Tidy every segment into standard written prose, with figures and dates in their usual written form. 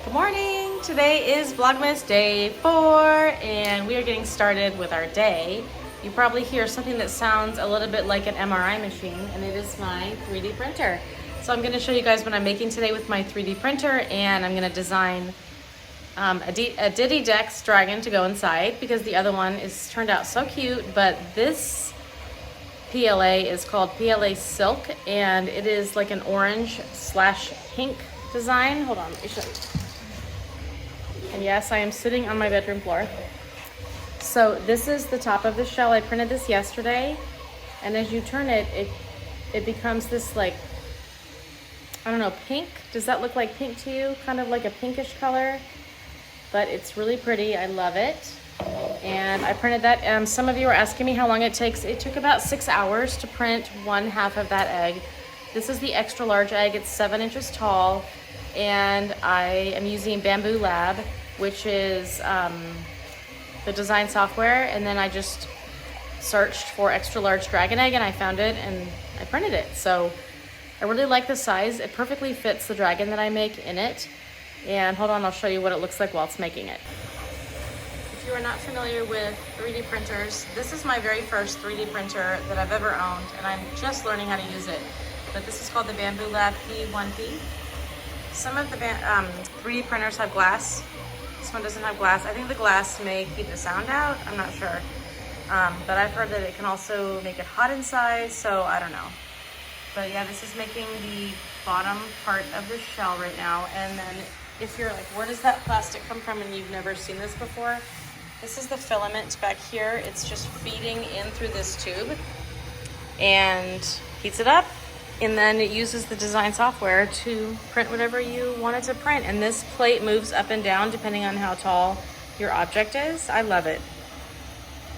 Good morning! Today is Vlogmas day 4 and we are getting started with our day. You probably hear something that sounds a little bit like an MRI machine, and it is my 3D printer. So I'm going to show you guys what I'm making today with my 3D printer, and I'm going to design a Diddy Dex dragon to go inside because the other one is turned out so cute, but this PLA is called PLA Silk, and it is like an orange slash pink design. Hold on, let me show you. And yes, I am sitting on my bedroom floor. So this is the top of the shell. I printed this yesterday, and as you turn it, it becomes this, like, I don't know, pink. Does that look like pink to you? Kind of like a pinkish color, but it's really pretty. I love it. And I printed that. Some of you are asking me how long it takes. It took about 6 hours to print 1/2 of that egg. This is the extra large egg. It's 7 inches tall, and I am using Bamboo Lab, which is the design software. And then I just searched for extra large dragon egg and I found it and I printed it. So I really like the size. It perfectly fits the dragon that I make in it. And hold on, I'll show you what it looks like while it's making it. If you are not familiar with 3D printers, this is my very first 3D printer that I've ever owned, and I'm just learning how to use it. But this is called the Bamboo Lab P1P. Some of the 3D printers have glass. This one doesn't have glass. I think the glass may keep the sound out. I'm not sure. But I've heard that it can also make it hot inside, so I don't know. But yeah, this is making the bottom part of the shell right now. And then if you're like, where does that plastic come from, and you've never seen this before, this is the filament back here. It's just feeding in through this tube and heats it up. And then it uses the design software to print whatever you want it to print. And this plate moves up and down depending on how tall your object is. I love it.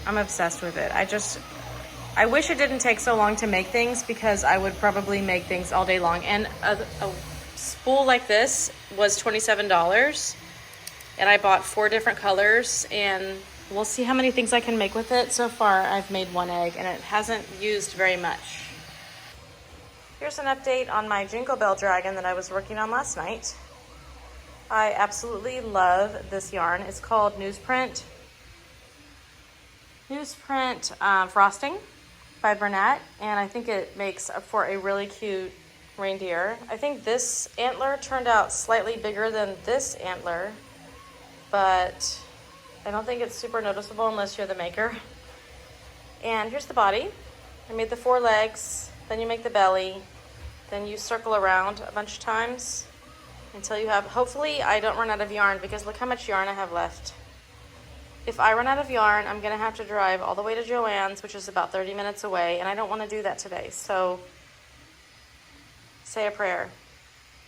I'm obsessed with it. I wish it didn't take so long to make things, because I would probably make things all day long. And a spool like this was $27. And I bought 4 different colors, and we'll see how many things I can make with it. So far, I've made 1 egg, and it hasn't used very much. Here's an update on my Jingle Bell Dragon that I was working on last night. I absolutely love this yarn. It's called Newsprint Frosting by Bernat, and I think it makes for a really cute reindeer. I think this antler turned out slightly bigger than this antler, but I don't think it's super noticeable unless you're the maker. And here's the body. I made the 4 legs. Then you make the belly, then you circle around a bunch of times until you have, hopefully I don't run out of yarn, because look how much yarn I have left. If I run out of yarn, I'm gonna have to drive all the way to Joann's, which is about 30 minutes away, and I don't wanna do that today. So say a prayer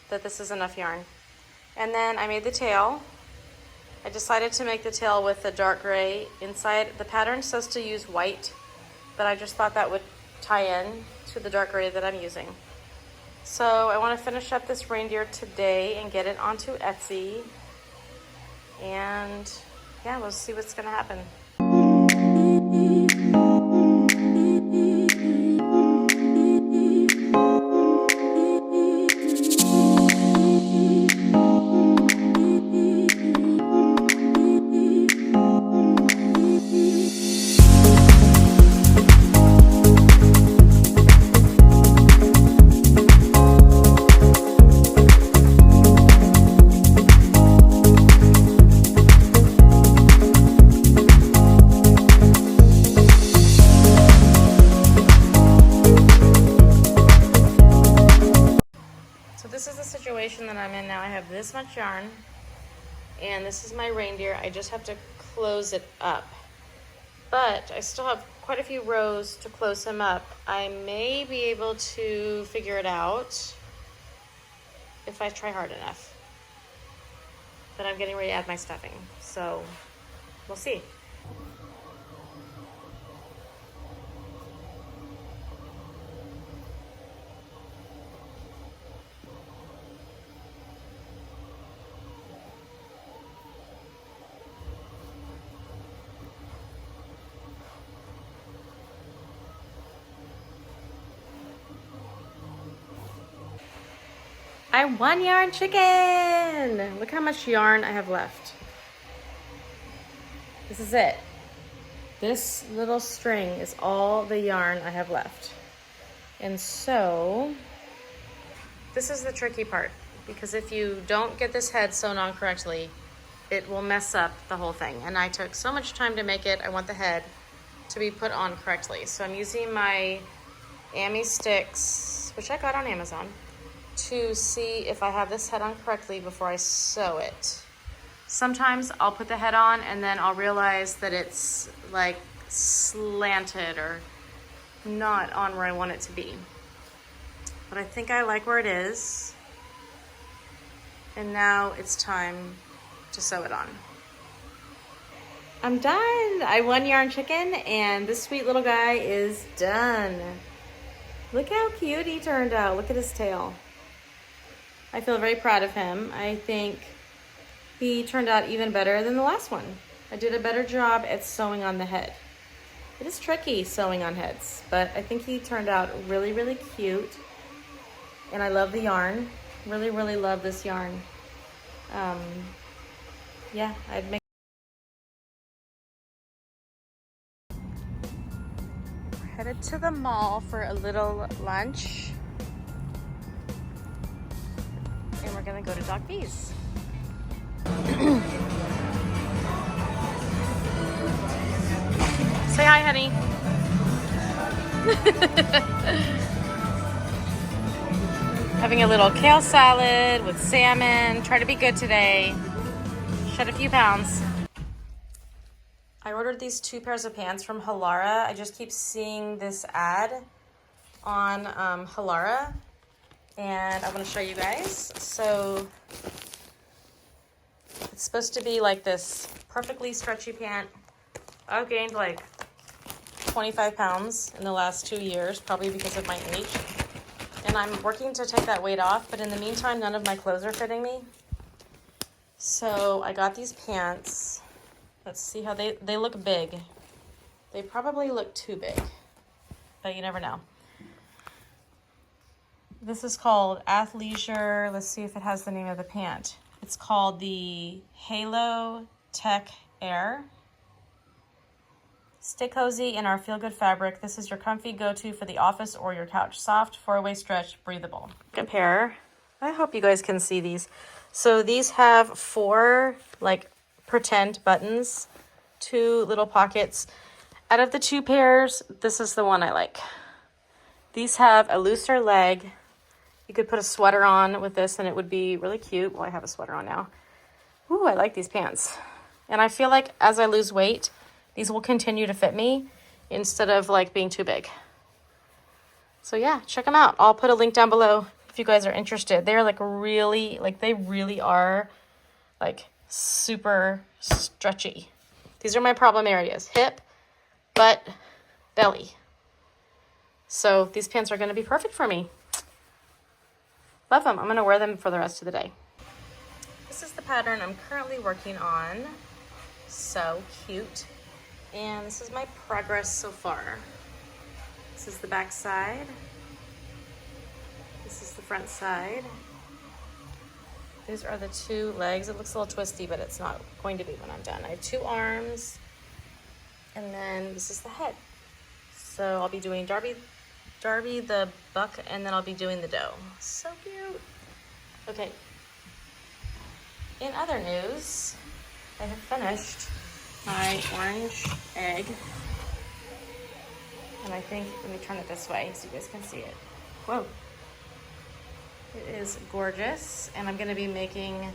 that this is enough yarn. And then I made the tail. I decided to make the tail with the dark gray inside. The pattern says to use white, but I just thought that would tie in to the dark gray that I'm using. So I want to finish up this reindeer today and get it onto Etsy, and yeah, we'll see what's gonna happen. This is the situation that I'm in now. I have this much yarn, and this is my reindeer. I just have to close it up, but I still have quite a few rows to close him up. I may be able to figure it out if I try hard enough, but I'm getting ready to add my stuffing, so we'll see. I'm one yarn chicken. Look Look how much yarn I have left. This is it. This little string is all the yarn I have left. And so, this is the tricky part, because if you don't get this head sewn on correctly, it will mess up the whole thing. And I took so much time to make it. I want the head to be put on correctly. So I'm using my Amy sticks, which I got on Amazon, to see if I have this head on correctly before I sew it. Sometimes I'll put the head on and then I'll realize that it's like slanted or not on where I want it to be. But I think I like where it is. And now it's time to sew it on. I'm done. I won Yarn Chicken and this sweet little guy is done. Look how cute he turned out. Look at his tail. I feel very proud of him. I think he turned out even better than the last one. I did a better job at sewing on the head. It is tricky sewing on heads, but I think he turned out really, really cute. And I love the yarn. Really, really love this yarn. Yeah, I'd make. We're headed to the mall for a little lunch. And we're gonna go to Doc B's. Say hi, honey. Having a little kale salad with salmon. Try to be good today. Shed a few pounds. I ordered these 2 pairs of pants from Halara. I just keep seeing this ad on Halara, and I want to show you guys. So it's supposed to be like this perfectly stretchy pant. I've gained like 25 pounds in the last 2 years, probably because of my age. And I'm working to take that weight off, but in the meantime, none of my clothes are fitting me. So I got these pants. Let's see how they look big. They probably look too big, but you never know. This is called Athleisure. Let's see if it has the name of the pant. It's called the Halo Tech Air. Stay cozy in our feel-good fabric. This is your comfy go-to for the office or your couch. Soft, 4-way stretch, breathable. Good pair. I hope you guys can see these. So these have 4 like pretend buttons, 2 little pockets. Out of the 2 pairs, this is the one I like. These have a looser leg. You could put a sweater on with this and it would be really cute. Well, I have a sweater on now. Ooh, I like these pants. And I feel like as I lose weight, these will continue to fit me instead of like being too big. So yeah, check them out. I'll put a link down below if you guys are interested. They're like really, like they really are like super stretchy. These are my problem areas: hip, butt, belly. So these pants are going to be perfect for me. Love them. I'm going to wear them for the rest of the day. This is the pattern I'm currently working on. So cute. And this is my progress so far. This is the back side. This is the front side. These are the 2 legs. It looks a little twisty, but it's not going to be when I'm done. I have 2 arms, and then this is the head. So I'll be doing Darby the buck, and then I'll be doing the doe. So cute. Okay. In other news, I have finished my orange egg, and I think, let me turn it this way so you guys can see it. Whoa. It is gorgeous, and I'm going to be making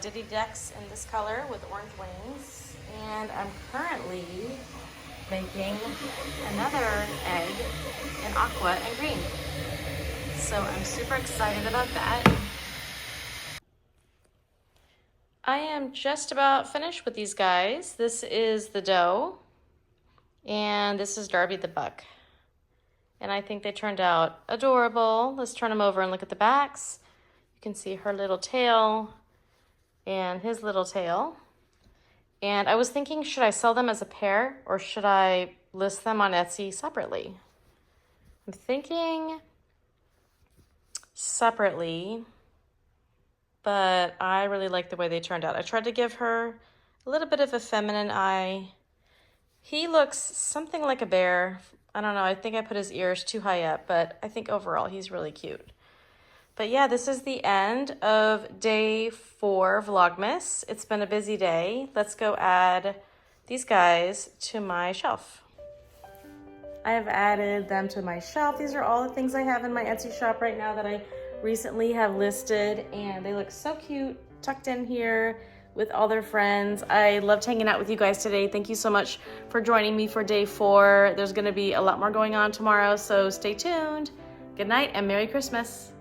diddy decks in this color with orange wings, and I'm currently making another egg in aqua and green. So I'm super excited about that. I am just about finished with these guys. This is the doe, and this is Darby the buck. And I think they turned out adorable. Let's turn them over and look at the backs. You can see her little tail and his little tail. And I was thinking, should I sell them as a pair or should I list them on Etsy separately? I'm thinking separately but I really like the way they turned out. I tried to give her a little bit of a feminine eye. He looks something like a bear. I don't know, I think I put his ears too high up, but I think overall he's really cute. But yeah, this is the end of day 4 Vlogmas. It's been a busy day. Let's go add these guys to my shelf. I have added them to my shelf. These are all the things I have in my Etsy shop right now that I recently have listed, and they look so cute tucked in here with all their friends. I loved hanging out with you guys today. Thank you so much for joining me for day 4. There's gonna be a lot more going on tomorrow, so stay tuned. Good night and Merry Christmas.